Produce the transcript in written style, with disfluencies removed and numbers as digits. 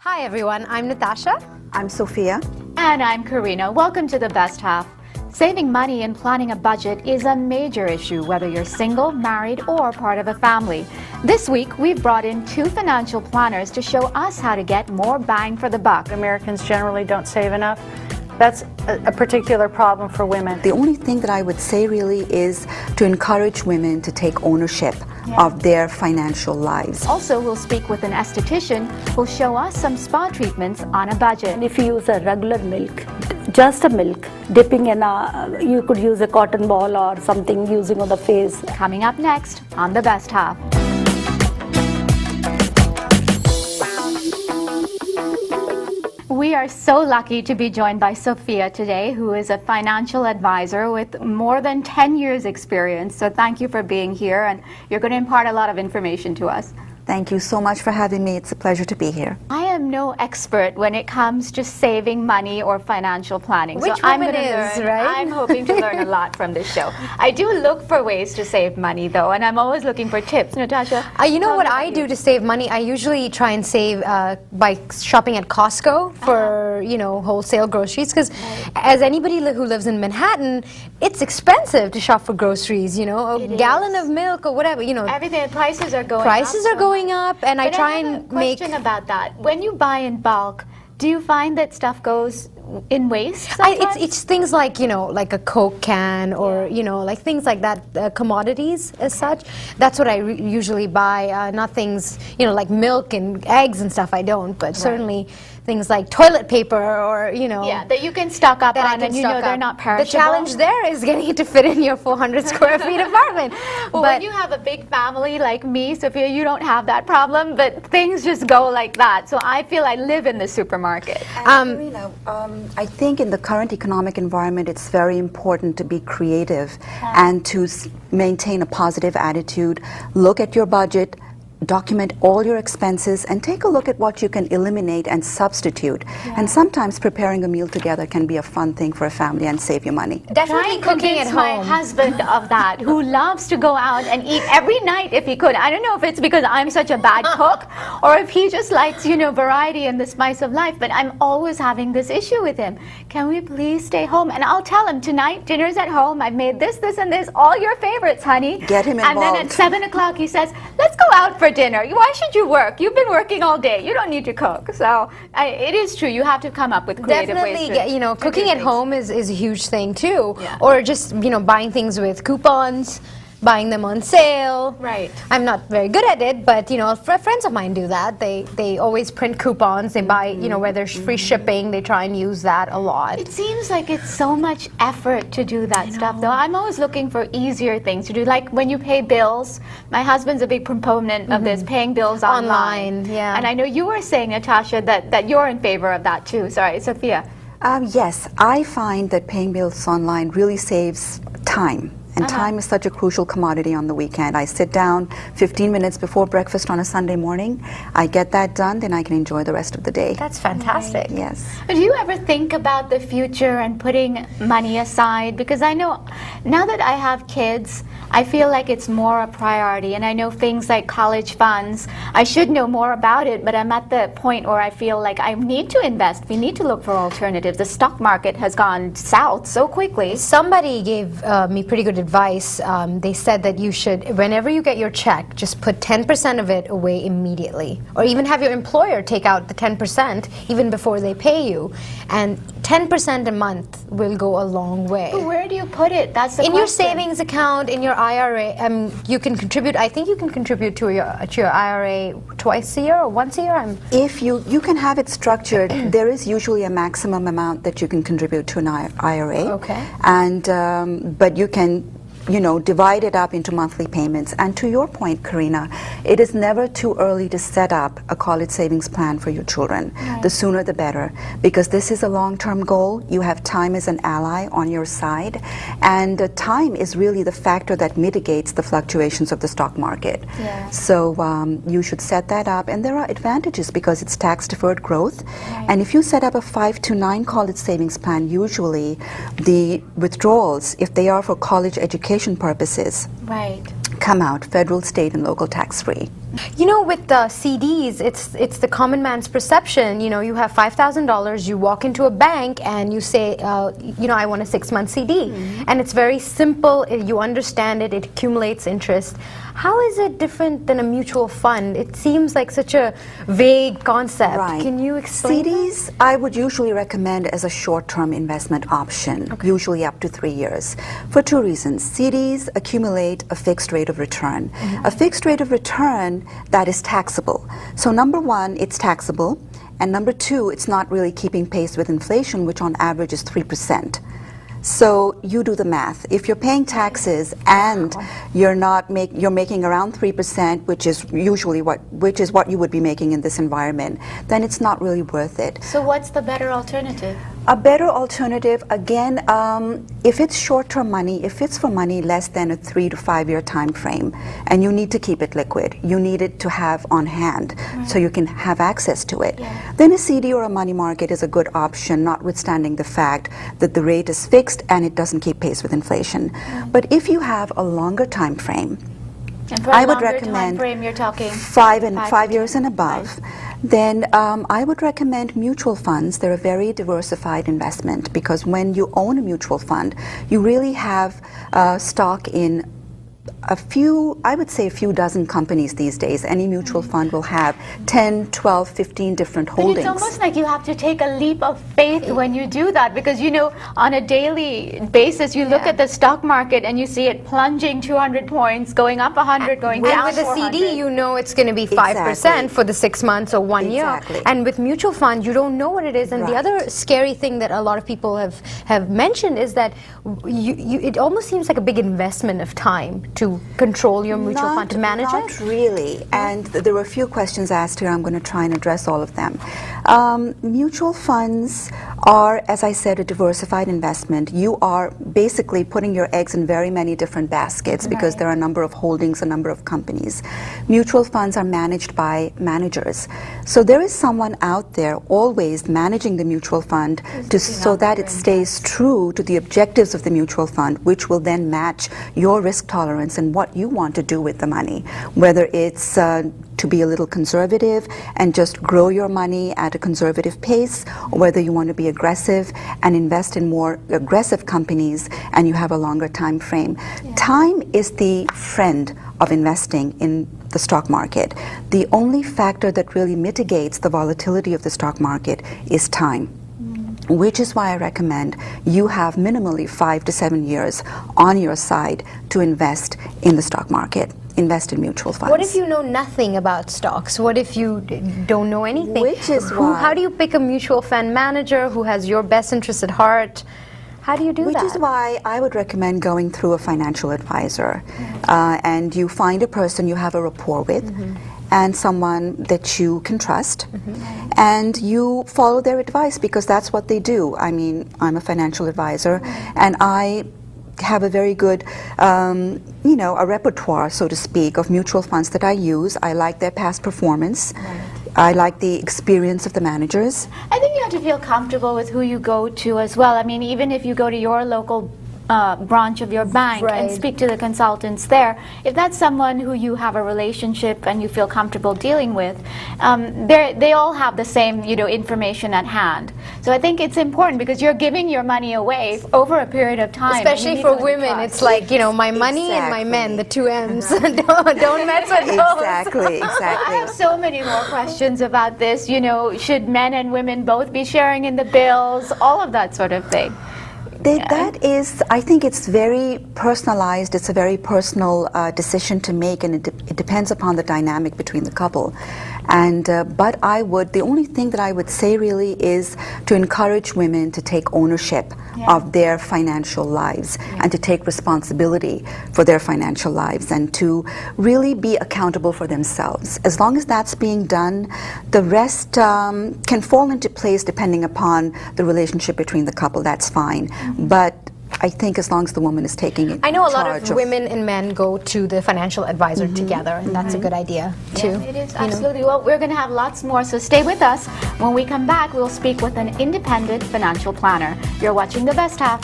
Hi everyone, I'm Natasha. I'm Sophia. And I'm Karina. Welcome to The Best Half. Saving money and planning a budget is a major issue, whether you're single, married, or part of a family. This week, we've brought in two financial planners to show us how to get more bang for the buck. Americans generally don't save enough. That's a particular problem for women. The only thing that I would say really is to encourage women to take ownership of their financial lives. Also, we'll speak with an esthetician who'll show us some spa treatments on a budget. And if you use a regular milk, just a milk, dipping in you could use a cotton ball or something using on the face. Coming up next on The Best Half. We are so lucky to be joined by Sophia today, who is a financial advisor with more than 10 years experience. So thank you for being here, and you're going to impart a lot of information to us. Thank you so much for having me. It's a pleasure to be here. I am no expert when it comes to saving money or financial planning. Which so I'm woman gonna is, learn, right? I'm hoping to learn a lot from this show. I do look for ways to save money, though, and I'm always looking for tips. Natasha? You know what I do to save money? I usually try and save by shopping at Costco for, wholesale groceries. Because as anybody who lives in Manhattan, it's expensive to shop for groceries, a gallon of milk or whatever, Everything, prices are going Prices up. are going up, and I try and make... question about that. When you buy in bulk, do you find that stuff goes in waste? It's things like like a Coke can or like things like that, commodities as such. That's what I usually buy. Not things like milk and eggs and stuff. I don't, but certainly things like toilet paper or that you can stock up on, and they're not perishable. The challenge there is getting it to fit in your 400 square feet apartment. Well, when you have a big family like me, Sophia, you don't have that problem, but things just go like that. So I feel I live in the supermarket. Karina, I think in the current economic environment, it's very important to be creative and to maintain a positive attitude. Look at your budget, document all your expenses, and take a look at what you can eliminate and substitute. And sometimes preparing a meal together can be a fun thing for a family and save you money. Definitely cooking at home. My husband of that, who loves to go out and eat every night if he could. I don't know if it's because I'm such a bad cook or if he just likes, variety and the spice of life, but I'm always having this issue with him. Can we please stay home? And I'll tell him, tonight, dinner's at home. I've made this, this, and this, all your favorites, honey. Get him involved. And then at 7 o'clock, he says, let's go out for dinner. Why should you work? You've been working all day. You don't need to cook. So it is true. You have to come up with creative ways. Definitely, cooking at home is a huge thing too. Yeah. Or just buying things with coupons, buying them on sale. Right. I'm not very good at it, but friends of mine do that. They always print coupons. They buy where there's free shipping. They try and use that a lot. It seems like it's so much effort to do that stuff, though. I'm always looking for easier things to do, like when you pay bills. My husband's a big proponent of this, paying bills online. Yeah. And I know you were saying, Natasha, that you're in favor of that too. Sorry, Sophia. Yes, I find that paying bills online really saves time. And time is such a crucial commodity on the weekend. I sit down 15 minutes before breakfast on a Sunday morning. I get that done, then I can enjoy the rest of the day. That's fantastic. Yes. Do you ever think about the future and putting money aside? Because I know now that I have kids, I feel like it's more a priority. And I know things like college funds. I should know more about it, but I'm at the point where I feel like I need to invest. We need to look for alternatives. The stock market has gone south so quickly. Somebody gave me pretty good advice. They said that you should, whenever you get your check, just put 10% of it away immediately. Or even have your employer take out the 10% even before they pay you. And 10% a month will go a long way. But where do you put it? That's the in question. your savings account, in your IRA. You can contribute. I think you can contribute to your IRA twice a year or once a year. If you can have it structured, there is usually a maximum amount that you can contribute to an IRA. Okay. And but you can divide it up into monthly payments. And to your point, Karina, it is never too early to set up a college savings plan for your children. Right. The sooner the better, because this is a long-term goal. You have time as an ally on your side, and time is really the factor that mitigates the fluctuations of the stock market. Yeah. So you should set that up, and there are advantages because it's tax-deferred growth. Right. And if you set up a 5 to 9 college savings plan, usually the withdrawals, if they are for college education purposes, right, come out federal, state, and local tax-free. You know, with CDs, it's the common man's perception. You know, you have $5,000, you walk into a bank and you say, you know, I want a 6-month CD. And it's very simple, you understand it, it accumulates interest. How is it different than a mutual fund? It seems like such a vague concept. Right. Can you explain CDs, I would usually recommend as a short-term investment option, usually up to 3 years, for 2 reasons. CDs accumulate a fixed rate of return. A fixed rate of return that is taxable. So number one, it's taxable, and number two, it's not really keeping pace with inflation, which on average is 3%. So you do the math. If you're paying taxes and you're making around 3%, which is usually what you would be making in this environment, then it's not really worth it. So what's the better alternative? A better alternative, again, if it's short-term money, if it's for money less than a 3 to 5 year time frame, and you need to keep it liquid, you need it to have on hand so you can have access to it, then a CD or a money market is a good option, notwithstanding the fact that the rate is fixed and it doesn't keep pace with inflation. But if you have a longer time frame, And for I a would longer recommend time frame, you're talking 5 years and above, then I would recommend mutual funds. They're a very diversified investment because when you own a mutual fund, you really have stock in I would say a few dozen companies these days. Any mutual fund will have 10, 12, 15 different holdings. But it's almost like you have to take a leap of faith when you do that because, you know, on a daily basis, you look at the stock market and you see it plunging 200 points, going up 100, going down And with a 400. CD, you know it's going to be 5% Exactly. for the 6 months or 1 year. Exactly. And with mutual funds, you don't know what it is. And the Right. other scary thing that a lot of people have mentioned is that it almost seems like a big investment of time to control your mutual fund, to manage Not it. really. And there were a few questions asked here. I'm going to try and address all of them. Mutual funds are, as I said, a diversified investment. You are basically putting your eggs in very many different baskets because there are a number of holdings, a number of companies. Mutual funds are managed by managers. So there is someone out there always managing the mutual fund so that it stays true to the objectives of the mutual fund, which will then match your risk tolerance and what you want to do with the money, whether it's to be a little conservative and just grow your money at a conservative pace, or whether you want to be aggressive and invest in more aggressive companies and you have a longer time frame. Time is the friend of investing in the stock market. The only factor that really mitigates the volatility of the stock market is time. Which is why I recommend you have minimally 5 to 7 years on your side to invest in the stock market, invest in mutual funds. What if you know nothing about stocks? What if you don't know anything? Which is why- How do you pick a mutual fund manager who has your best interest at heart? How do you do that? Which is why I would recommend going through a financial advisor. And you find a person you have a rapport with and someone that you can trust. And you follow their advice because that's what they do. I mean, I'm a financial advisor and I have a very good, a repertoire, so to speak, of mutual funds that I use. I like their past performance. I like the experience of the managers. I think you have to feel comfortable with who you go to as well. I mean, even if you go to your local branch of your bank and Right. speak to the consultants there, if that's someone who you have a relationship and you feel comfortable dealing with, they all have the same, information at hand. So I think it's important because you're giving your money away over a period of time. and you Especially need for to women, trust. it's like, my money and my men, the 2 M's. don't mess with those. Exactly, I exactly. have so many more questions about this. Should men and women both be sharing in the bills? All of that sort of thing. That is, I think it's very personalized. It's a very personal decision to make, and it depends upon the dynamic between the couple. And but the only thing that I would say really is to encourage women to take ownership of their financial lives and to take responsibility for their financial lives and to really be accountable for themselves. As long as that's being done, the rest can fall into place depending upon the relationship between the couple. That's fine. But I think as long as the woman is taking it, I know a lot of women and men go to the financial advisor together, and that's a good idea too. It is absolutely. Well, we're going to have lots more, so stay with us. When we come back, we'll speak with an independent financial planner. You're watching The Best Half.